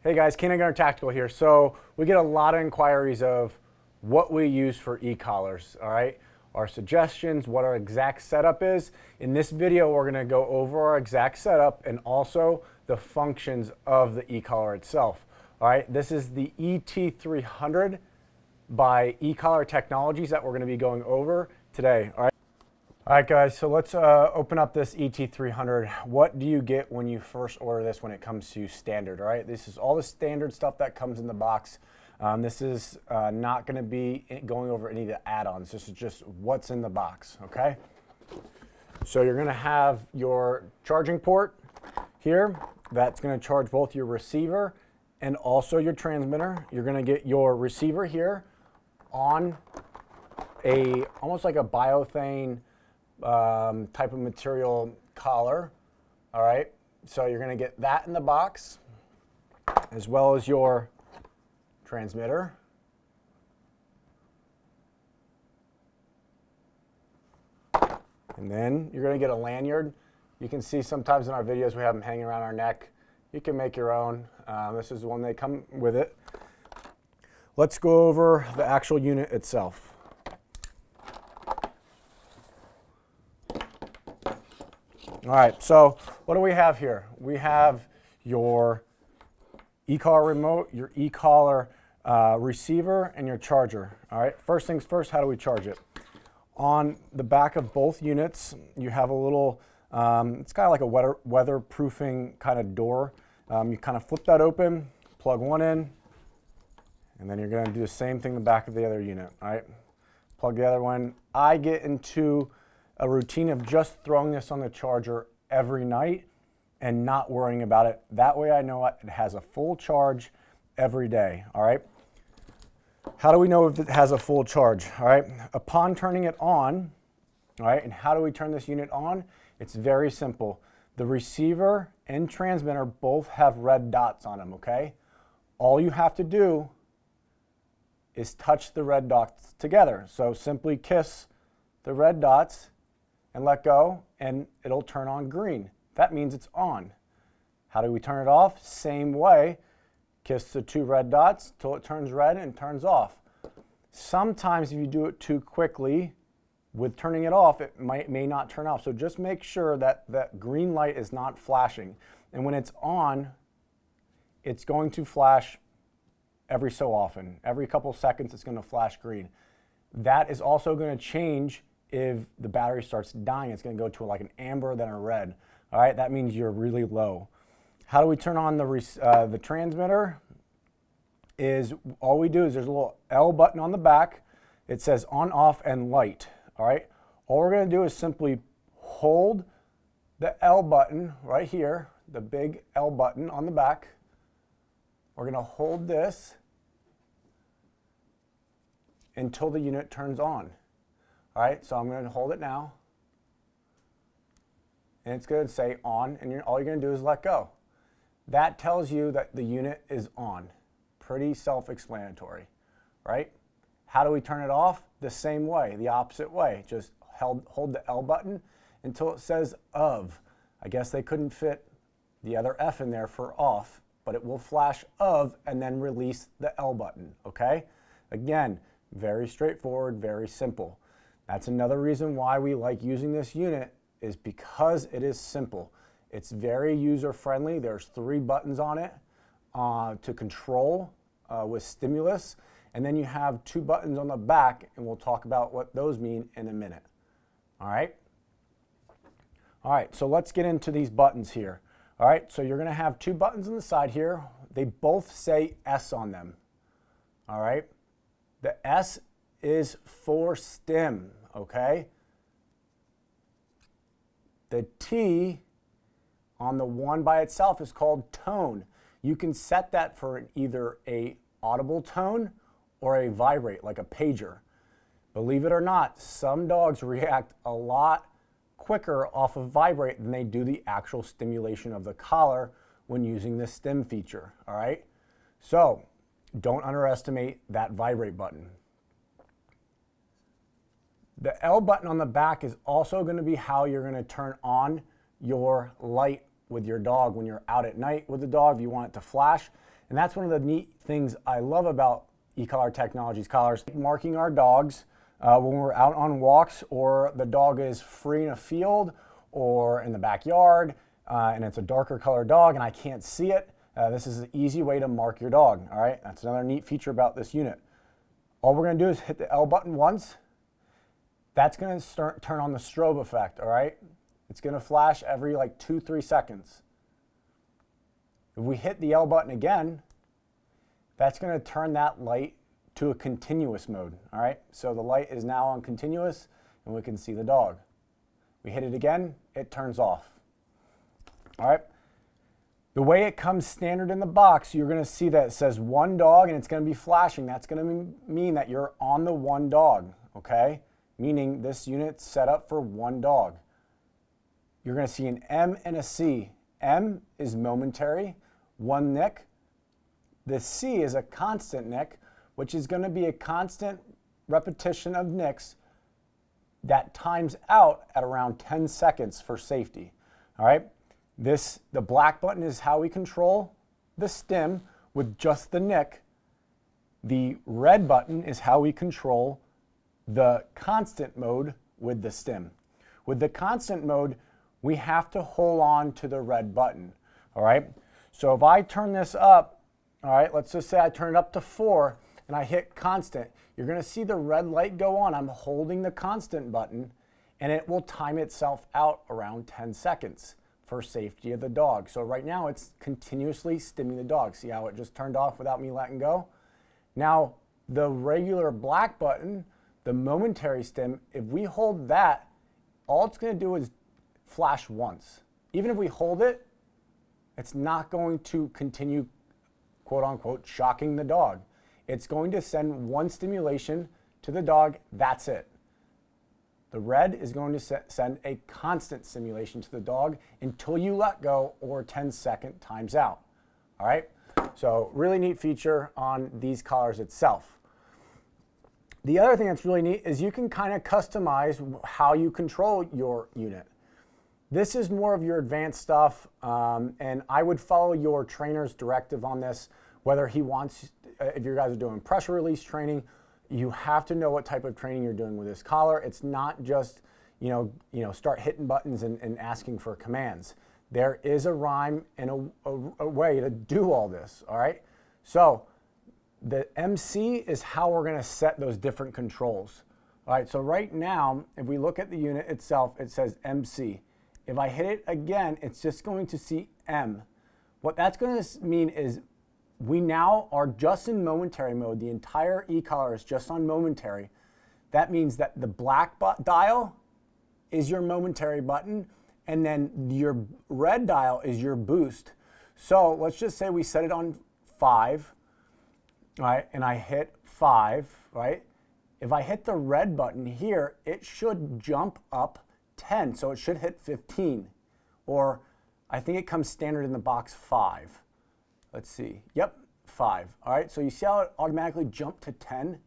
Hey guys, Canine Tactical here. So we get a lot of inquiries of what we use for e-collars, all right? Our suggestions, what our exact setup is. In this video, we're gonna go over our exact setup and also the functions of the e-collar itself, all right? This is the ET-300 by e-collar technologies that we're gonna be going over today, all right? All right, guys, so let's open up this ET-300. What do you get when you first order this when it comes to standard, all right? This is all the standard stuff that comes in the box. This is not going to be going over any of the add-ons. This is just what's in the box, okay? So you're going to have your charging port here. That's going to charge both your receiver and also your transmitter. You're going to get your receiver here on almost like a biothane type of material collar, all right? So you're going to get that in the box, as well as your transmitter. And then you're going to get a lanyard. You can see sometimes in our videos we have them hanging around our neck. You can make your own. This is the one they come with it. Let's go over the actual unit itself. All right, so what do we have here? We have your e-collar remote, your e-collar receiver, and your charger. All right, first things first, how do we charge it? On the back of both units, you have a little, it's kind of like a weatherproofing kind of door. You kind of flip that open, plug one in, and then you're going to do the same thing in the back of the other unit. All right, plug the other one. I get into a routine of just throwing this on the charger every night and not worrying about it. That way I know it has a full charge every day, all right? How do we know if it has a full charge, all right? Upon turning it on, all right, and how do we turn this unit on? It's very simple. The receiver and transmitter both have red dots on them, okay? All you have to do is touch the red dots together. So simply kiss the red dots and let go, and it'll turn on green. That means it's on. How do we turn it off? Same way. Kiss the two red dots till it turns red and turns off. Sometimes if you do it too quickly with turning it off, it may not turn off. So just make sure that that green light is not flashing. And when it's on, it's going to flash every so often. Every couple seconds, it's going to flash green. That is also going to change if the battery starts dying. It's going to go to like an amber, then a red. All right, that means you're really low. How do we turn on the transmitter? Is all we do is there's a little L button on the back. It says on, off, and light. All right, all we're going to do is simply hold the L button right here, the big L button on the back. We're going to hold this until the unit turns on. All right, so I'm going to hold it now, and it's going to say on, and all you're going to do is let go. That tells you that the unit is on. Pretty self-explanatory, right? How do we turn it off? The same way, the opposite way. Just hold the L button until it says of. I guess they couldn't fit the other F in there for off, but it will flash of and then release the L button, okay? Again, very straightforward, very simple. That's another reason why we like using this unit, is because it is simple. It's very user-friendly. There's 3 buttons on it to control with stimulus. And then you have 2 buttons on the back, and we'll talk about what those mean in a minute. All right? All right, so let's get into these buttons here. All right, so you're going to have 2 buttons on the side here. They both say S on them. All right? The S is for stim, okay? The T on the one by itself is called tone. You can set that for either a audible tone or a vibrate, like a pager. Believe it or not, some dogs react a lot quicker off of vibrate than they do the actual stimulation of the collar when using the stim feature, all right? So don't underestimate that vibrate button. The L button on the back is also going to be how you're going to turn on your light with your dog when you're out at night with the dog. If you want it to flash, And that's one of the neat things I love about e-collar technologies, collars. Marking our dogs when we're out on walks, or the dog is free in a field or in the backyard, and it's a darker colored dog and I can't see it. This is an easy way to mark your dog. All right, that's another neat feature about this unit. All we're going to do is hit the L button once. That's going to turn on the strobe effect. All right, it's going to flash every like 2-3 seconds. If we hit the L button again, that's going to turn that light to a continuous mode. All right, so the light is now on continuous and we can see the dog. We hit it again, it turns off. All right, the way it comes standard in the box, you're going to see that it says one dog and it's going to be flashing. That's going to mean that you're on the one dog, okay? Meaning this unit's set up for one dog. You're going to see an M and a C. M is momentary, one nick. The C is a constant nick, which is going to be a constant repetition of nicks that times out at around 10 seconds for safety. All right, the black button is how we control the stim with just the nick. The red button is how we control the constant mode with the stim. With the constant mode, we have to hold on to the red button. All right, so if I turn this up, all right, let's just say I turn it up to 4 and I hit constant, you're going to see the red light go on. I'm holding the constant button and it will time itself out around 10 seconds for safety of the dog. So right now it's continuously stimming the dog. See how it just turned off without me letting go? Now the regular black button, the momentary stim, if we hold that, all it's going to do is flash once. Even if we hold it, it's not going to continue, quote unquote, shocking the dog. It's going to send one stimulation to the dog, that's it. The red is going to send a constant stimulation to the dog until you let go or 10-second times out. All right, so really neat feature on these collars itself. The other thing that's really neat is you can kind of customize how you control your unit. This is more of your advanced stuff, and I would follow your trainer's directive on this, whether he wants, if you guys are doing pressure release training, you have to know what type of training you're doing with this collar. It's not just, start hitting buttons and asking for commands. There is a rhyme and a way to do all this, all right? So the MC is how we're gonna set those different controls. All right, so right now, if we look at the unit itself, it says MC. If I hit it again, it's just going to see M. What that's going to mean is we now are just in momentary mode. The entire e-collar is just on momentary. That means that the black dial is your momentary button, and then your red dial is your boost. So let's just say we set it on 5, right? And I hit 5, right? If I hit the red button here, it should jump up 10, so it should hit 15, or I think it comes standard in the box 5. Let's see, yep, 5. All right, so you see how it automatically jumped to 10?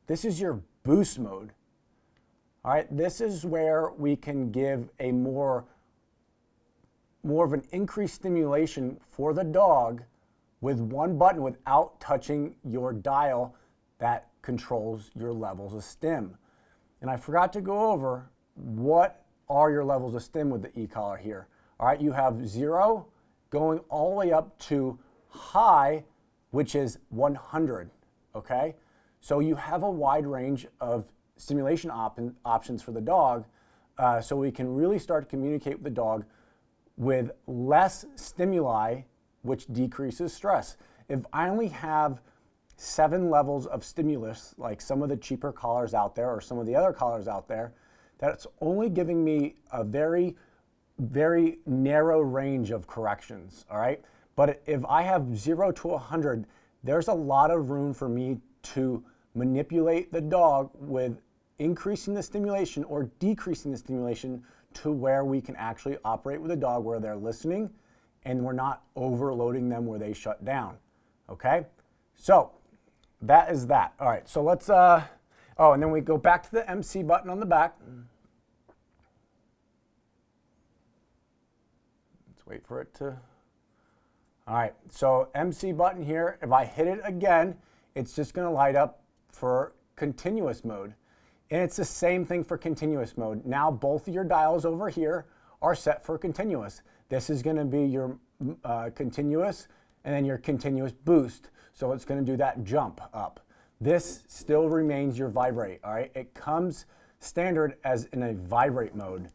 This is your boost mode. All right, this is where we can give a more of an increased stimulation for the dog with one button without touching your dial that controls your levels of stim. And I forgot to go over what are your levels of stim with the e-collar here. All right, you have 0 going all the way up to high, which is 100, okay? So you have a wide range of stimulation options for the dog, so we can really start to communicate with the dog with less stimuli, which decreases stress. If I only have 7 levels of stimulus, like some of the cheaper collars out there or some of the other collars out there, that's only giving me a very, very narrow range of corrections, all right? But if I have 0 to 100, there's a lot of room for me to manipulate the dog with increasing the stimulation or decreasing the stimulation to where we can actually operate with the dog where they're listening and we're not overloading them where they shut down, okay? So that is that. All right, so let's, and then we go back to the MC button on the back. Let's wait for it to, All right, so MC button here, if I hit it again, it's just gonna light up for continuous mode. And it's the same thing for continuous mode. Now both of your dials over here are set for continuous. This is gonna be your continuous and then your continuous boost. So it's gonna do that jump up. This still remains your vibrate, all right? It comes standard as in a vibrate mode.